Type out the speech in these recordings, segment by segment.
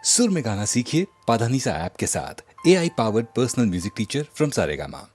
सुर में गाना सीखिए पाधानीसा ऐप के साथ। AI powered personal music teacher from Saregama.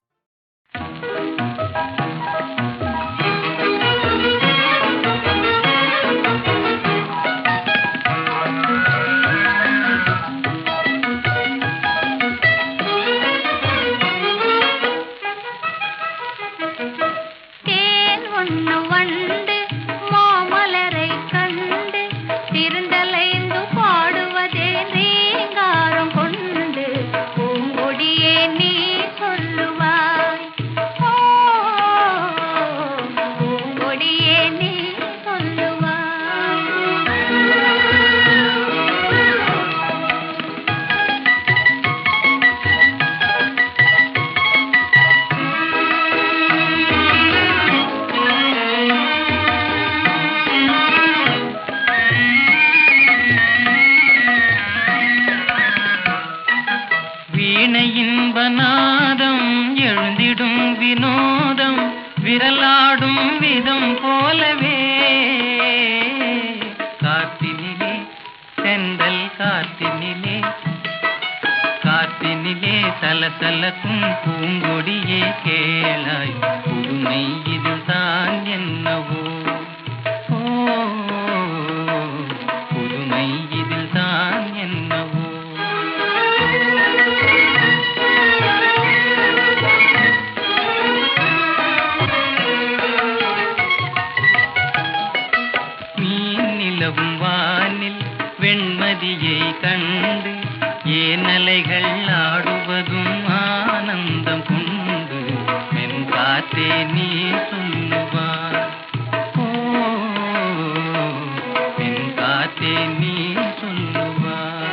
விரலாடும் விதம் போலவே காத்தினிலே செந்தல் காத்தினிலே சலசலக்கும் பூங்கொடியே கேளாய் புதுமை இதுதான் என்னவோ புதுமை இதுதான் என்னவோ வானில் வெண்மதியை கண்டு ஏனலைகள் ஆடுவதும் ஆனந்தம் கொண்டு மென் காத்தே நீ சொல்லுவார் மென் காத்தே நீ சொல்லுவார்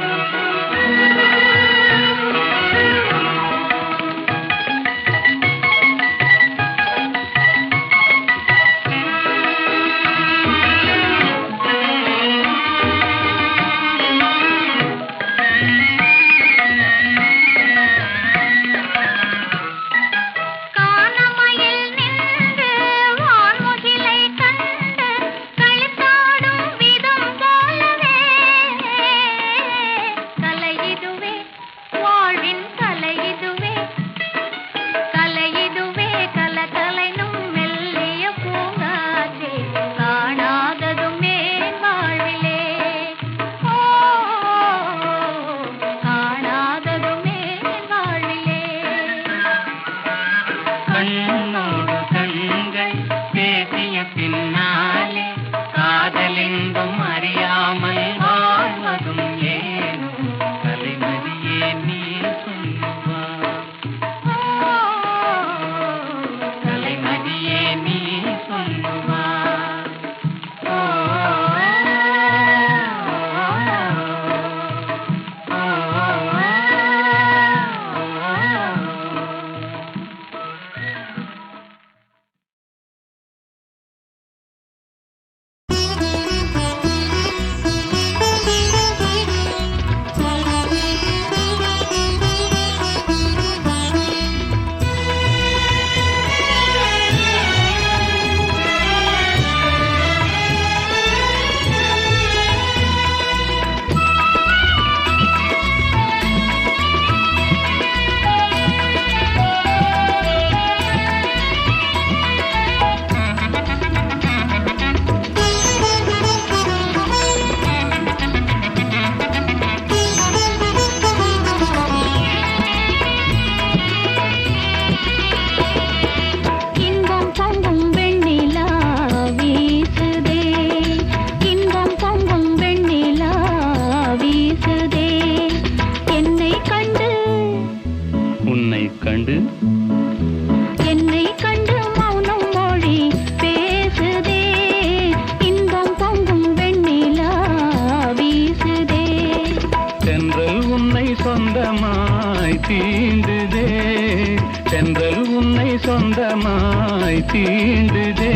சொந்தமாய் தீண்டுதே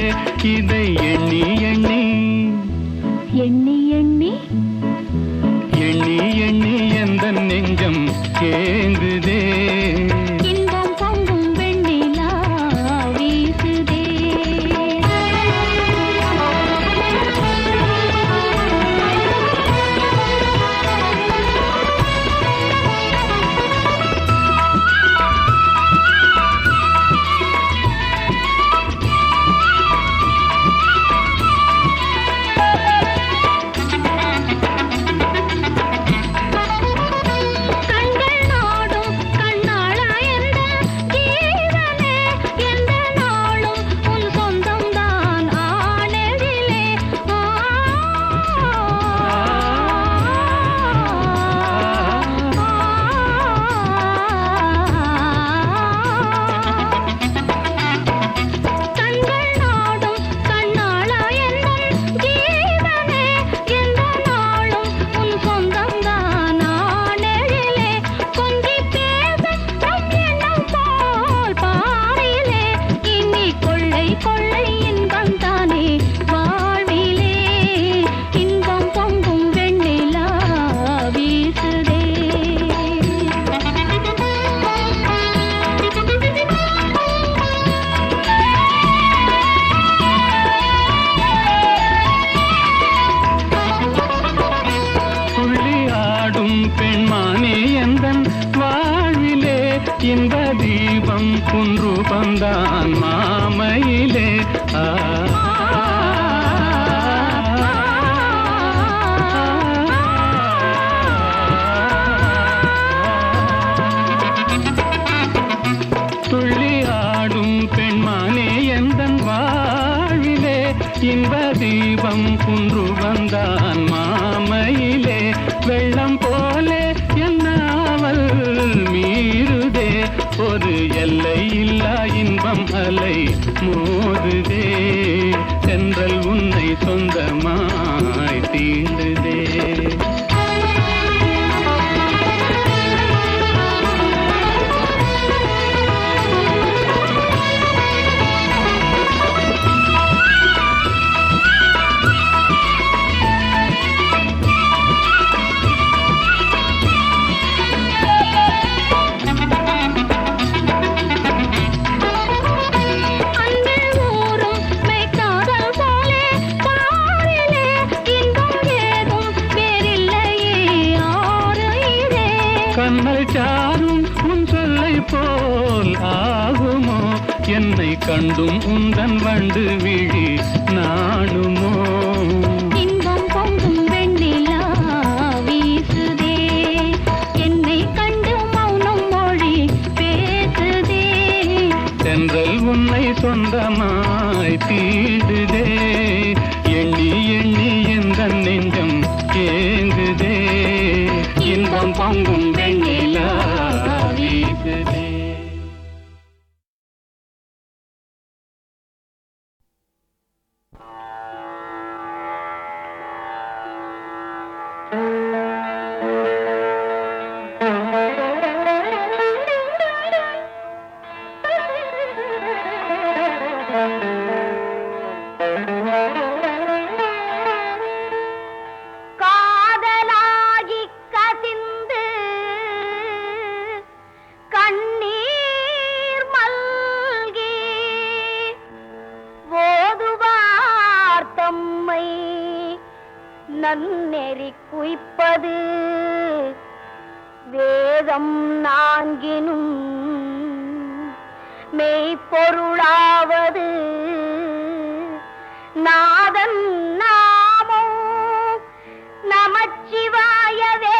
இதை எண்ணி எண்ணி எண்ணி எண்ணி எண்ணி எண்ணி எந்த நெஞ்சம் ஏங்குதே இன்பம் பொங்கும் வெண்ணிலா வீசுதே இன்ப தீபம் குன்று பந்தான் மாமையிலே துள்ளி ஆடும் பெண்மானே எந்தன் வாழ்விலே இன்ப தீபம் குன்று வந்தான் மாமையிலே வெள்ளம் போலே என்னாவல் மீறுதே ஒரு எல்லை இல்லா இன்பம் அலை மோதுதே சென்றல் உன்னை சொந்தமாய் தீண்டுதே கண்ணல் சாரும் உன் சொல்லை போல் ஆகுமோ என்னை கண்டும் உந்தன் வண்டு விழி நாடுமோ இன்பம் பொங்கும் வெண்ணிலா வீசுதே என்னை கண்டு மௌனம் மொழி பேசுதே சென்றல் உன்னை சொந்தமாய் தீடுதே எண்ணி எண்ணி எந்த நெஞ்சம் ஏங்குதே இன்பம் பொங்கும் வெண்ணிலா வீசுதே காதலாகி கசிந்து கண்ணீர் மல்கி ஓதுவார் தம்மை நன்னெறி குய்ப்பது வேதம் நான்கினும் மெய்ப்பொருளாவது நாதன் நாமோ நமச்சிவாயவே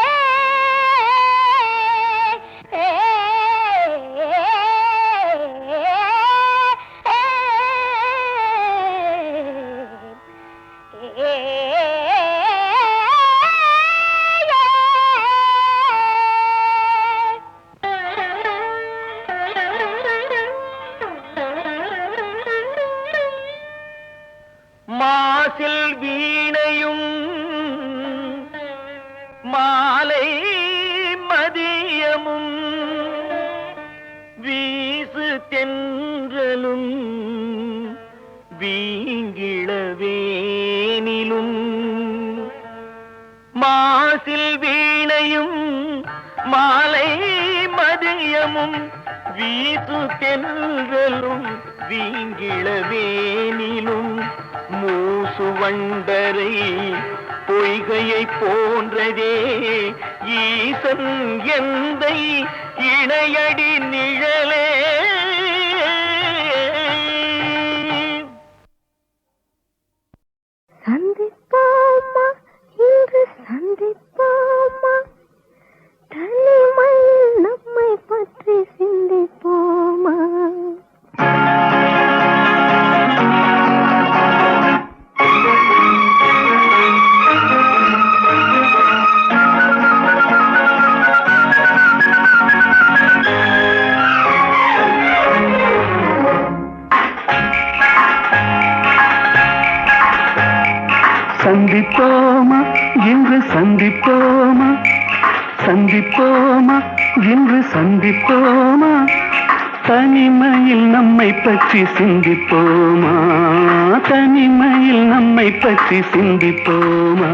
மாசில் வீணையும் மாலை மதியமும் வீசு தென்றலும் வீங்கிளவேனிலும் மாசில் வீணையும் மாலை மதியமும் வீசு தென்றலும் வீங்கிளவேனிலும் மூசு வண்டரை பொய்கையை போன்றதே ஈசன் எந்தை இணையடி நிழலே சந்திப்போமா இன்று சந்திப்போமா தனிமையில் நம்மை பற்றி சிந்திப்போமா சந்திப்போமா இன்று சந்திப்போமா சந்திப்போமா இன்று சந்திப்போமா தனிமையில் நம்மை பற்றி சிந்திப்போமா தனிமையில் நம்மை பற்றி சிந்திப்போமா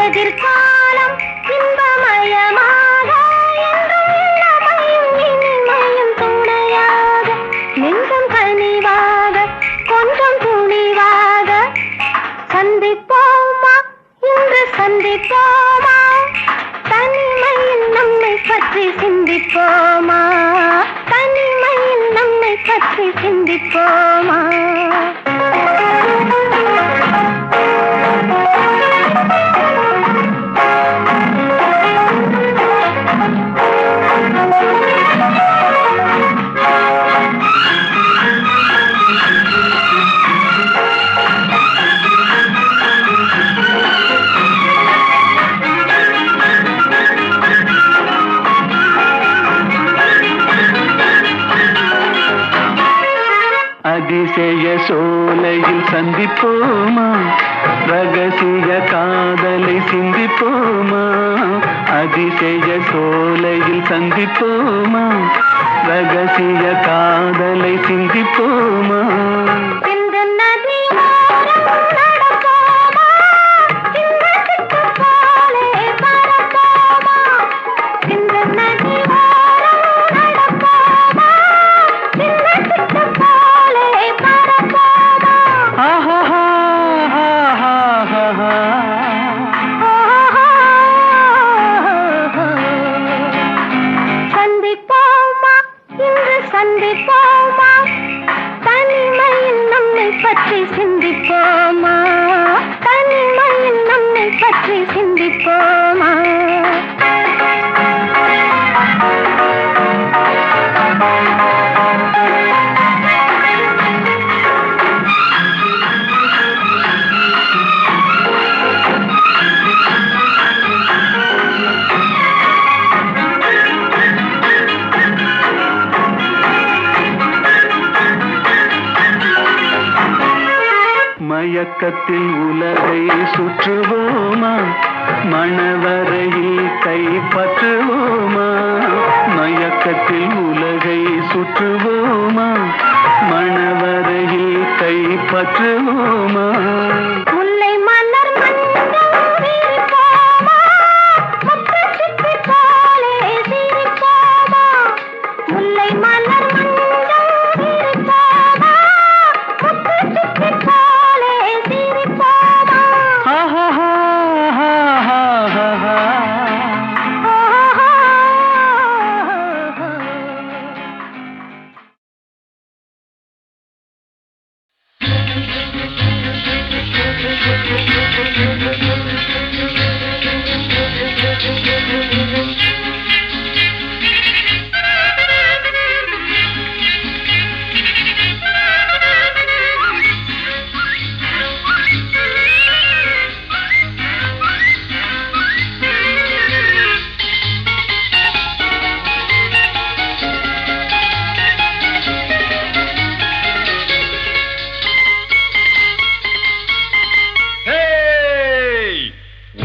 எதிர்காலம் இன்பமயமாக என்றும் இளமையும் இனிமையும் துணையாக நெஞ்சம் கனிவாக கொஞ்சம் துணிவாக சந்திப்போமா இன்று சந்திப்போமா தனிமையில் நம்மை பற்றி சிந்திப்போமா சிந்திப்போமா? அதிசய சோலையில் சந்திப்போமா, ரகசிய காதலை சிந்திப்போமா. அதிசய சோலையில் சந்திப்போமா, ரகசிய காதலை சிந்திப்போமா. இந்த நதி ஓரம் நடப்போமா, இந்த சிட்டு போலே பறப்போமா. இந்த நதி ஓரம் நடப்போமா, இந்த சிட்டு போலே பறப்போமா. ஆஹா சந்திப்போமா, இன்று சந்திப்போமா, தனிமையில் நம்மை பற்றி சிந்திப்போமா, தனிமையில் நம்மை பற்றி சிந்திப்போமா. மயக்கத்தில் உலகை சுற்றுவோமா, மணவரையில் கைப்பற்றுவோமா. மயக்கத்தில் உலகை சுற்றுவோமா, மணவரையில் கைப்பற்றுவோமா. முல்லை மலர் மஞ்சள் விரிப்போமா, முத்துச் சிப்பி போலே சிரிப்போமா. முல்லை மலர் மஞ்சள் விரிப்போமா, முத்துச் சிப்பி போலே சிரிப்போமா.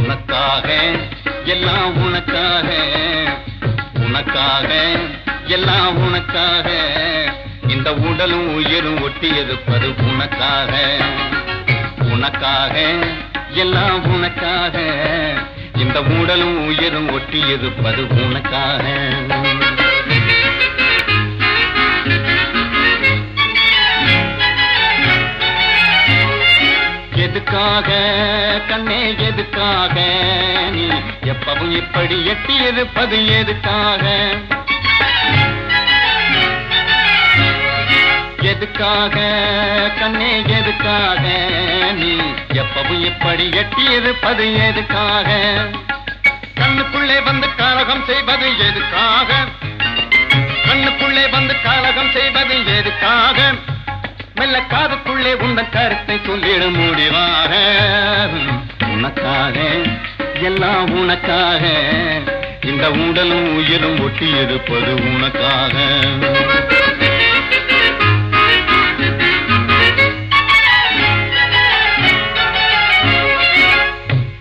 உனக்காக எல்லாம் உனக்காக, உனக்காக எல்லாம் உனக்காக, இந்த உடலும் உயிரும் ஒட்டியிருப்பது உனக்காக. உனக்காக எல்லாம் உனக்காக, இந்த உடலும் உயிரும் ஒட்டியிருப்பது உனக்காக. எதுக்காக கண்ணே எதுக்காக நீ எப்பவும் இப்படி எட்டி இருப்பது எதுக்காக? எதுக்காக கண்ணே எதுக்காக நீ எப்பவும் இப்படி எட்டி இருப்பது எதுக்காக? கண்ணுக்குள்ளே வந்து காலகம் செய்வது எதுக்காக? கண்ணுக்குள்ளே வந்து காலகம் செய்வது எதுக்காக? மெல்ல காதுக்குள்ளே உந்தன் கருத்தை சொல்லிட முடிவாக. உனக்காக எல்லாம் உனக்காக, இந்த உடலும் உயிரும் ஒட்டி இருப்பது உனக்காக.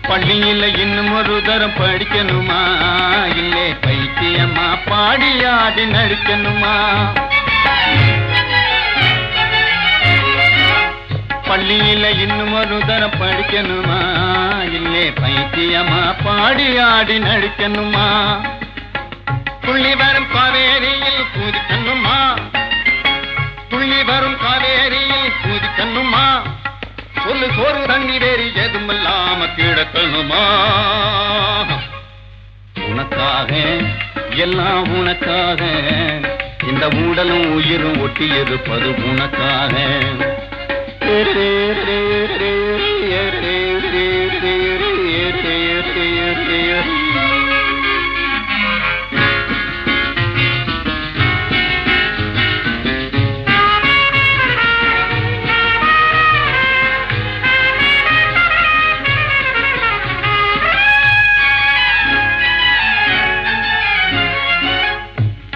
பள்ளியில் இன்னும் ஒரு தரம் படிக்கணுமா, இல்லை பைத்தியமா பாடி ஆடி நடிக்கணுமா? பள்ளியில இன்னும் ஒரு தரம் படிக்கணுமா, இல்லை பைத்தியமா பாடி ஆடி நடிக்கணுமா? துள்ளி வரும் காவேரியில் கூதிக்கணுமா, துள்ளி வரும் காவேரியில் கூதிக்கணுமா? சொல்லு சோறு தண்ணி வேறி எதுமில்லாம கிடக்கணுமா? உனக்காக எல்லாம் உனக்காக, இந்த ஊடலும் உயிரும் ஒட்டி இருப்பது உனக்காக.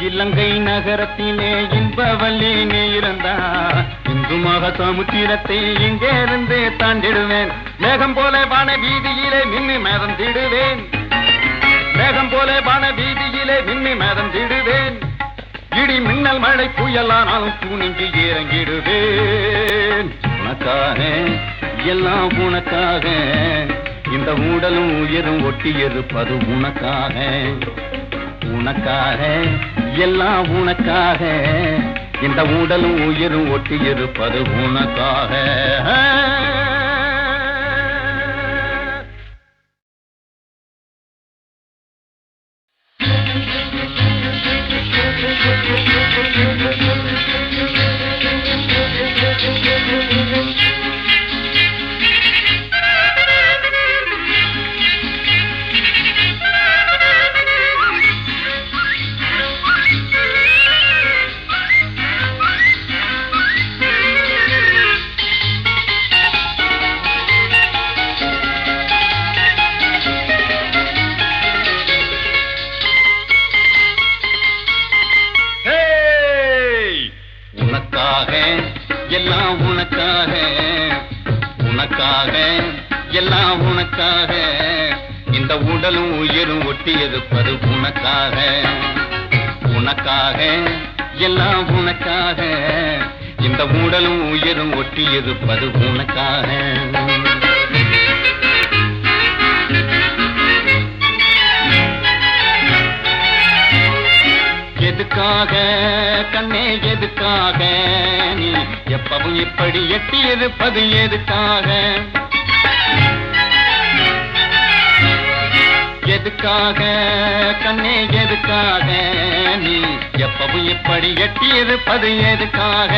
இலங்கை நகரத்திலே இன்பவல்லி நீ இருந்தா இந்து மக சமுத்திரத்தை இங்கே இருந்து தாண்டிடுவேன். மேகம் போல வான வீதியிலே மின்னு மேதம் திடுவேன். மேகம் போல வான வீதியிலே மின்னு மேதம் திடுவேன். இடி மின்னல் மழை புயலானாலும் துணிஞ்சு இறங்கிடுவேன். உனக்காக எல்லாம் உனக்காக இந்த ஊடலும் உயிரும் ஒட்டி இருப்பது உனக்காக. உனக்காக எல்லாம் உனக்காக இந்த உடலும் உயிரும் ஒட்டி இருப்பது உனக்காக. எல்லாம் உனக்காக. உனக்காக எல்லாம் உனக்காக இந்த உடலும் உயிரும் ஒட்டி இருப்பது உனக்காக. உனக்காக எல்லாம் உனக்காக இந்த உடலும் உயிரும் ஒட்டி இருப்பது உனக்காக. எதுக்காக கண்ணே எதுக்காக நீ எப்பவும் இப்படி எட்டி இருப்பது எதுக்காக? எதுக்காக கண்ணே எதுக்காக நீ எப்பவும் இப்படி எட்டி இருப்பது எதுக்காக?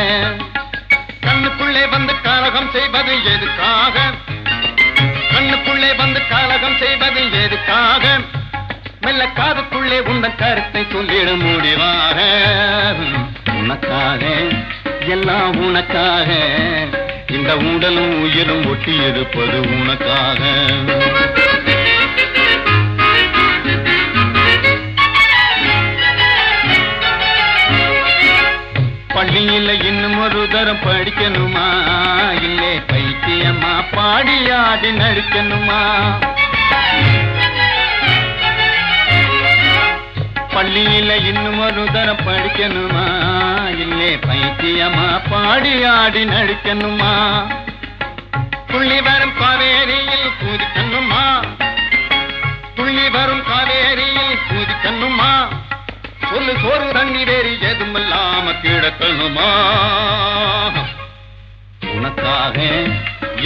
கண்ணுக்குள்ளே வந்து காலகம் செய்வது எதுக்காக? கண்ணுக்குள்ளே வந்து காலகம் செய்வது எதுக்காக? மெல்ல காதுக்குள்ளே உந்தன் கருத்தை சொல்லிட முடிவாக. உனக்காக எல்லாம் உனக்காக இந்த உடலும் உயிரும் ஒட்டி இருப்பது உனக்காக. பள்ளியில் இன்னும் ஒரு தரம் படிக்கணுமா? இல்லை பைத்தியம்மா பாடியாடி நடிக்கணுமா? பள்ளியில இன்னும் ஒரு தரம் படிக்கணுமா? இல்லை பைத்தியமா பாடியாடி நடிக்கணுமா? துள்ளி வரும் காவேரியில் கூதிக்கணுமா? துள்ளி வரும் காவேரியில் கூதிக்கணுமா? சொல்லு சோறு தண்ணி வேறி எதுமில்லாம கிடக்கணுமா? உனக்காக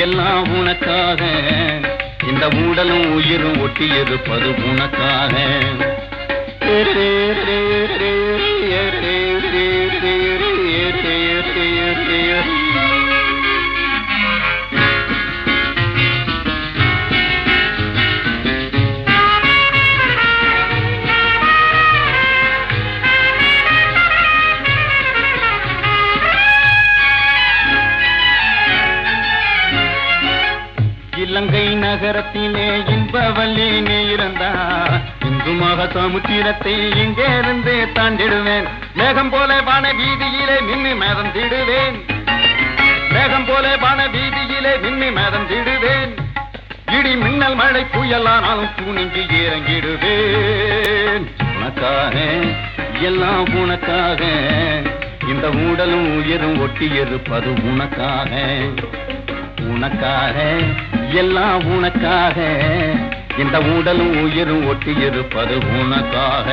எல்லாம் உனக்காக இந்த உடலும் உயிரும் ஒட்டி இருப்பது உனக்காக. இலங்கை நகரத்திலே இன்பவல்லி நீ இருந்தா இந்து மக சமுத்திரத்தை இங்கே இருந்து தாண்டிடுவேன். மேகம் போல வான வீதியிலே மின்னு மேதம் திடுவேன். மேகம் போல வான வீதியிலே மின்னு மேதம் திடுவேன். இடி மின்னல் மழை புயலானாலும் துணிஞ்சு இறங்கிடுவேன். உனக்காக எல்லாம் உனக்காக இந்த உடலும் உயிரும் ஒட்டி இருப்பது உனக்காக. உனக்காக எல்லாம் உனக்காக இந்த உடலும் உயிரும் ஒட்டி இருப்பது உனக்காக.